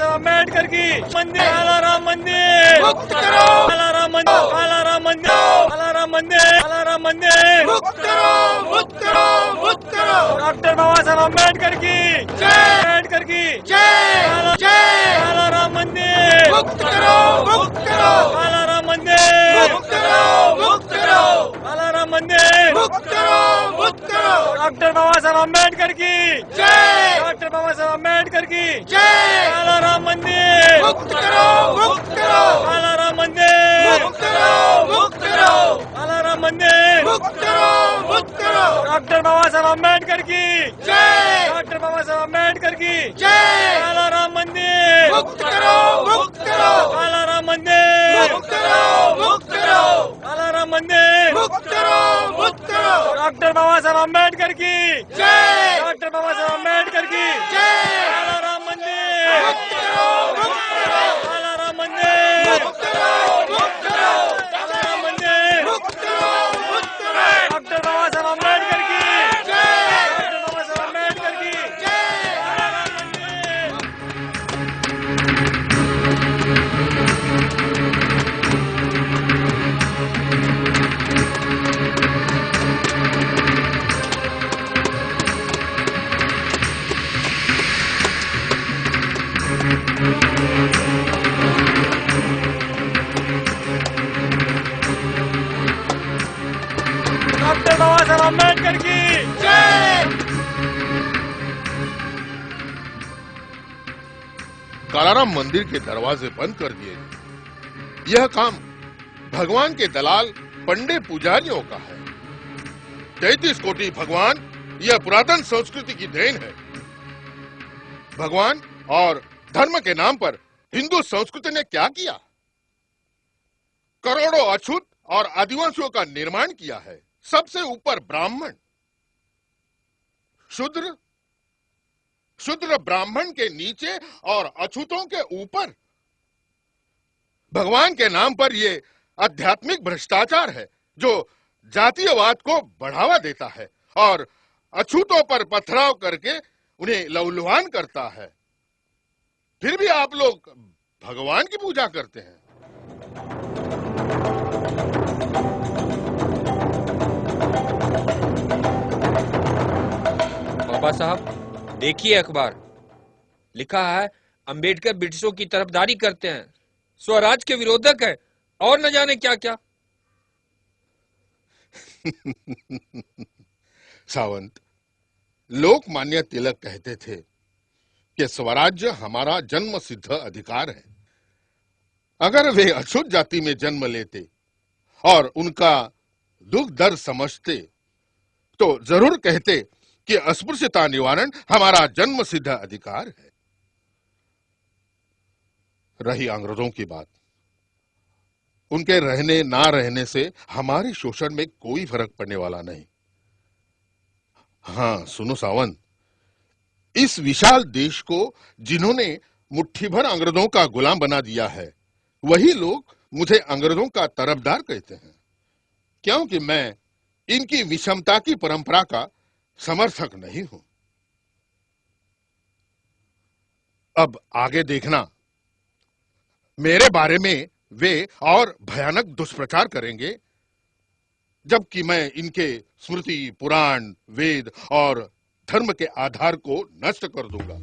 साहब अम्बेडकर की मंदिर, काला राम मंदिर मुक्त करो, काला राम मंदिर, काला राम मंदिर, काला राम मंदिर, काला राम मंदिर मुक्त करो, मुक्त करो, मुक्त करो। डॉक्टर बाबा साहब अम्बेडकर की जय, अम्बेडकर की जय, जय। काला राम मंदिर मुक्त करो, मुक्त करो, काला राम मंदिर मुक्त करो, मुक्त करो, काला राम मंदिर मुक्त करो, मुक्त करो। डॉक्टर बाबा साहब अम्बेडकर की जय, डॉक्टर बाबा साहब अम्बेडकर की जय। काला राम मंदिर मुक्त करो, मुक्त करो, काला राम मंदिर मुक्त करो, मुक्त करो, काला राम मंदिर मुक्त करो, मुक्त करो। डॉक्टर बाबा साहब अम्बेडकर की जय, डॉक्टर बाबा साहब अम्बेडकर की जय। काला राम मंदिर मुक्त करो, मुक्त करो, काला राम मंदिर मुक्त करो, मुक्त करो, काला राम मंदिर मुक्त करो, मुक्त करो। डॉक्टर बाबा साहब अम्बेडकर की जय, डॉक्टर बाबा साहब अम्बेडकर की जय। काला राम मंदिर मुक्त करो, मुक्त करो, काला राम मंदिर मुक्त करो, मुक्त करो, काला राम मंदिर मुक्त करो, मुक्त करो। डॉक्टर बाबा साहब अम्बेडकर की जय, डॉक्टर बाबा साहब अम्बेडकर की जय। काला राम मंदिर। डॉक्टर बाबा साहब अम्बेडकर की जय। कालाराम मंदिर के दरवाजे बंद कर दिए गए। यह काम भगवान के दलाल पंडे पुजारियों का है। 33 कोटि भगवान, यह पुरातन संस्कृति की देन है। भगवान और धर्म के नाम पर हिंदू संस्कृति ने क्या किया? करोड़ों अछूत और आदिवासियों का निर्माण किया है। सबसे ऊपर ब्राह्मण, शूद्र, शूद्र ब्राह्मण के नीचे और अछूतों के ऊपर। भगवान के नाम पर यह आध्यात्मिक भ्रष्टाचार है जो जातीयवाद को बढ़ावा देता है और अछूतों पर पथराव करके उन्हें लहूलुहान करता है। फिर भी आप लोग भगवान की पूजा करते हैं। बाबा साहब देखिए अखबार, लिखा है अंबेडकर ब्रिटिशों की तरफदारी करते हैं, स्वराज के विरोधक है और न जाने क्या क्या। सावंत, लोकमान्य तिलक कहते थे कि स्वराज्य हमारा जन्म सिद्ध अधिकार है। अगर वे अछूत जाति में जन्म लेते और उनका दुख दर्द समझते तो जरूर कहते कि अस्पृश्यता निवारण हमारा जन्म सिद्ध अधिकार है। रही अंग्रेजों की बात, उनके रहने ना रहने से हमारे शोषण में कोई फर्क पड़ने वाला नहीं। हाँ सुनो सावंत, इस विशाल देश को जिन्होंने मुट्ठी भर अंग्रेजों का गुलाम बना दिया है, वही लोग मुझे अंग्रेजों का तरफदार कहते हैं, क्योंकि मैं इनकी विषमता की परंपरा का समर्थक नहीं हूं। अब आगे देखना, मेरे बारे में वे और भयानक दुष्प्रचार करेंगे, जबकि मैं इनके स्मृति, पुराण, वेद और धर्म के आधार को नष्ट कर दूंगा।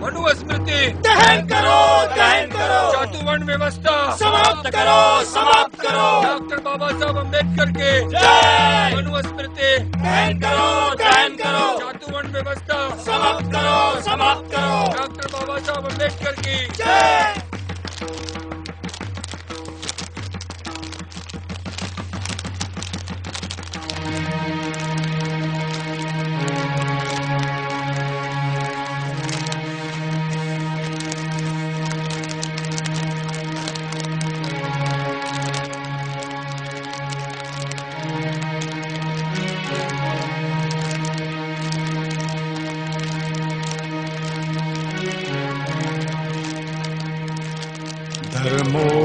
मनुस्मृति दहन करो, दहन करो, चातुवर्ण व्यवस्था समाप्त करो, समाप्त करो। डॉक्टर बाबा साहब अम्बेडकर के जय। मनुस्मृति दहन करो, दहन करो, चातुवर्ण व्यवस्था समाप्त करो, समाप्त करो। डॉक्टर बाबा साहब अम्बेडकर की जय।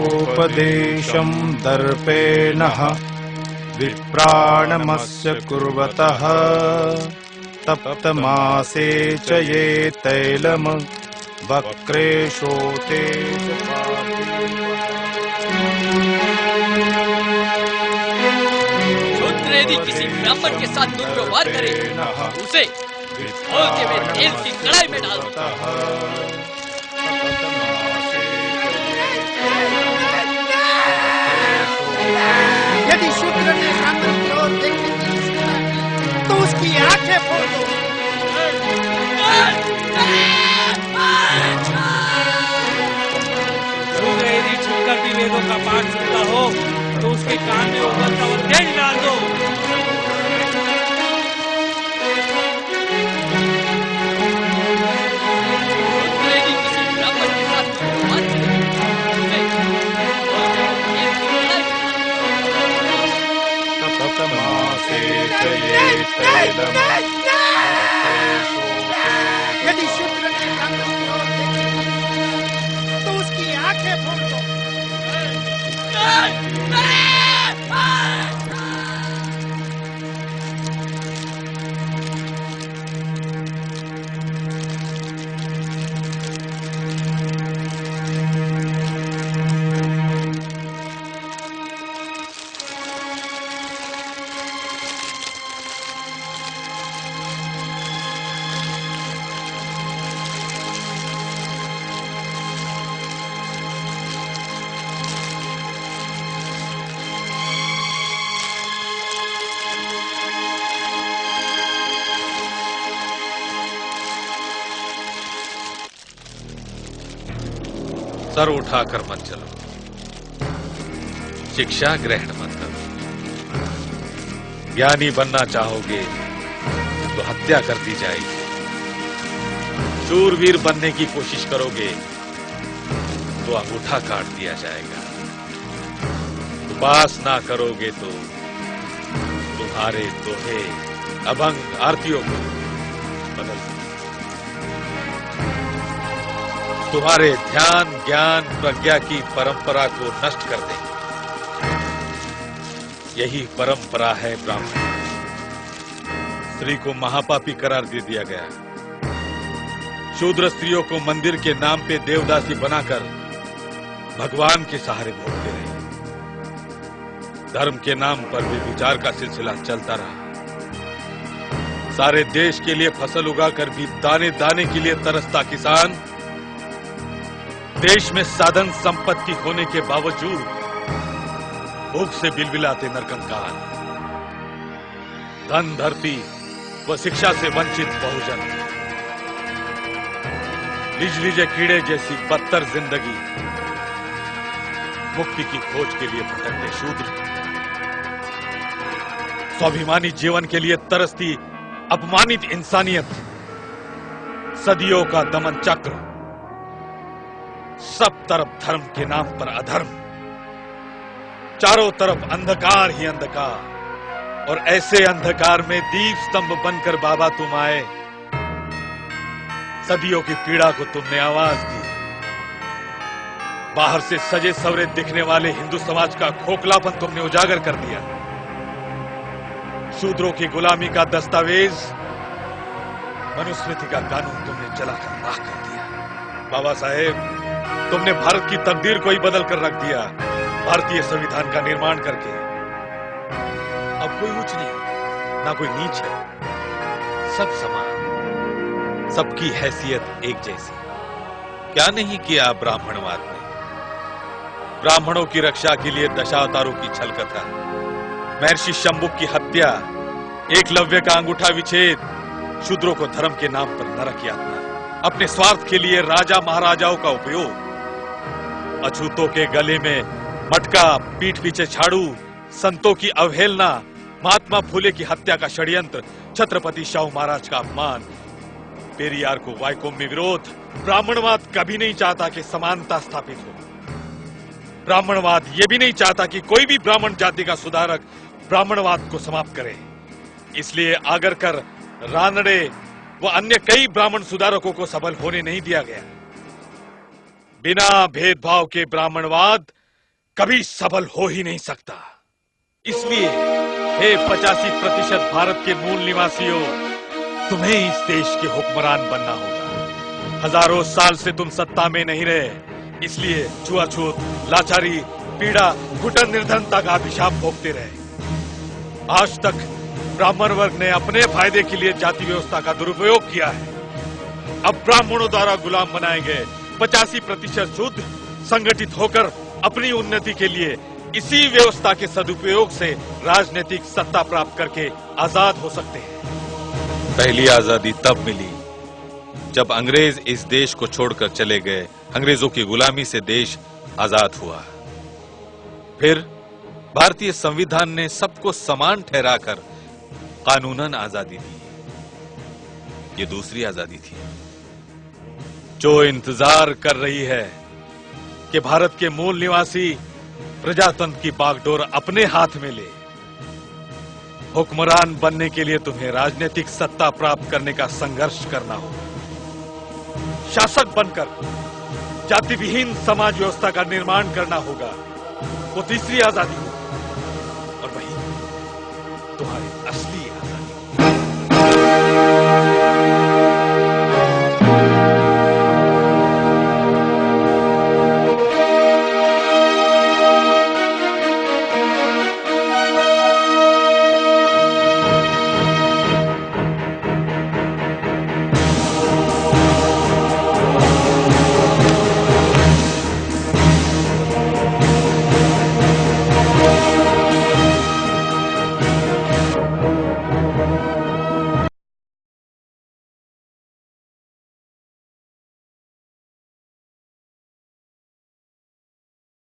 धर्मोपदेशं दर्पेणः विप्राणमस्य कुर्वतः तप्तमासे च ये तैलम वक्रेशोते शूद्र यदि किसी ब्राह्मण के साथ दुर्व्यवहार करे उसे खोलते हुए तेल की कढ़ाई में डाल दो। यदि शूद्र ने ब्राह्मण की ओर देखने की इच्छा की तो उसकी आंखें फोड़ दो। शूद्र यदि छुपकर भी वेदों का पाठ सुनता हो तो उसके कान में उबलता हुआ तेल डाल दो। शूद्र यदि किसी ब्राह्मण के साथ दुर्व्यवहार करे उसे खोलते हुए तेल की कढ़ाई में डाल दो। तप्तमासे च ये तैलम यदि शूद्र ने ब्राह्मण की ओर देखने की इच्छा की तो उसकी आंखें फोड़ दो। सर उठाकर मत चलो, शिक्षा ग्रहण मत करो। ज्ञानी बनना चाहोगे तो हत्या कर दी जाएगी, शूरवीर बनने की कोशिश करोगे तो अंगूठा काट दिया जाएगा, उपासना करोगे तो तुम्हारे दोहे अभंग आरतियों को बदल देंगे। तुम्हारे ध्यान ज्ञान प्रज्ञा की परंपरा को नष्ट कर देंगे। यही परंपरा है ब्राह्मण। स्त्री को महापापी करार दे दिया गया। शूद्र स्त्रियों को मंदिर के नाम पे देवदासी बनाकर भगवान के सहारे भोगते रहे। धर्म के नाम पर व्यभिचार का सिलसिला चलता रहा। सारे देश के लिए फसल उगाकर भी दाने दाने के लिए तरसता किसान देश में साधन संपत्ति होने के बावजूद भूख से बिलबिलाते नरकंकाल। धन धरती व शिक्षा से वंचित बहुजन, लीजे कीड़े जैसी बदतर जिंदगी, मुक्ति की खोज के लिए भटकते शूद्र, स्वाभिमानी जीवन के लिए तरसती अपमानित इंसानियत, सदियों का दमन चक्र, सब तरफ धर्म के नाम पर अधर्म, चारों तरफ अंधकार ही अंधकार। और ऐसे अंधकार में दीप स्तंभ बनकर बाबा तुम आए। सदियों की पीड़ा को तुमने आवाज दी। बाहर से सजे सवरे दिखने वाले हिंदू समाज का खोखलापन तुमने उजागर कर दिया। शूद्रों की गुलामी का दस्तावेज मनुस्मृति का कानून तुमने जलाकर राख कर दिया। बाबा साहेब, तुमने भारत की तकदीर को ही बदल कर रख दिया भारतीय संविधान का निर्माण करके। अब कोई ऊंच नहीं, ना कोई नीच है, सब समान, सबकी हैसियत एक जैसी। क्या नहीं किया ब्राह्मणवाद ने? ब्राह्मणों की रक्षा के लिए दशावतारों की छल कथा, महर्षि शंभुक की हत्या, एकलव्य का अंगूठा विच्छेद, शूद्रों को धर्म के नाम पर नरक यातना, अपने स्वार्थ के लिए राजा महाराजाओं का उपयोग, अछूतों के गले में मटका, पीठ पीछे झाड़ू, संतों की अवहेलना, महात्मा फूले की हत्या का षड्यंत्र, छत्रपति शाहू महाराज का अपमान, पेरियार को वायकोम में विरोध। ब्राह्मणवाद कभी नहीं चाहता कि समानता स्थापित हो। ब्राह्मणवाद यह भी नहीं चाहता कि कोई भी ब्राह्मण जाति का सुधारक ब्राह्मणवाद को समाप्त करे। इसलिए आगरकर, रानड़े व अन्य कई ब्राह्मण सुधारकों को सफल होने नहीं दिया गया। बिना भेदभाव के ब्राह्मणवाद कभी सफल हो ही नहीं सकता। इसलिए हे 85% भारत के मूल निवासियों, तुम्हें इस देश के हुक्मरान बनना होगा। हजारों साल से तुम सत्ता में नहीं रहे, इसलिए छुआछूत, लाचारी, पीड़ा, घुटन, निर्धनता का अभिशाप भोगते रहे। आज तक ब्राह्मण वर्ग ने अपने फायदे के लिए जाति व्यवस्था का दुरुपयोग किया है। अब ब्राह्मणों द्वारा गुलाम बनाए गए 85% शूद्र संगठित होकर अपनी उन्नति के लिए इसी व्यवस्था के सदुपयोग से राजनीतिक सत्ता प्राप्त करके आजाद हो सकते हैं। पहली आजादी तब मिली जब अंग्रेज इस देश को छोड़कर चले गए। अंग्रेजों की गुलामी से देश आजाद हुआ। फिर भारतीय संविधान ने सबको समान ठहराकर कानूनन आजादी दी। ये दूसरी आजादी थी जो इंतजार कर रही है कि भारत के मूल निवासी प्रजातंत्र की बागडोर अपने हाथ में ले। हुक्मरान बनने के लिए तुम्हें राजनीतिक सत्ता प्राप्त करने का संघर्ष करना होगा। शासक बनकर जाति विहीन समाज व्यवस्था का निर्माण करना होगा। वो तीसरी आजादी होगी और वही तुम्हारी असली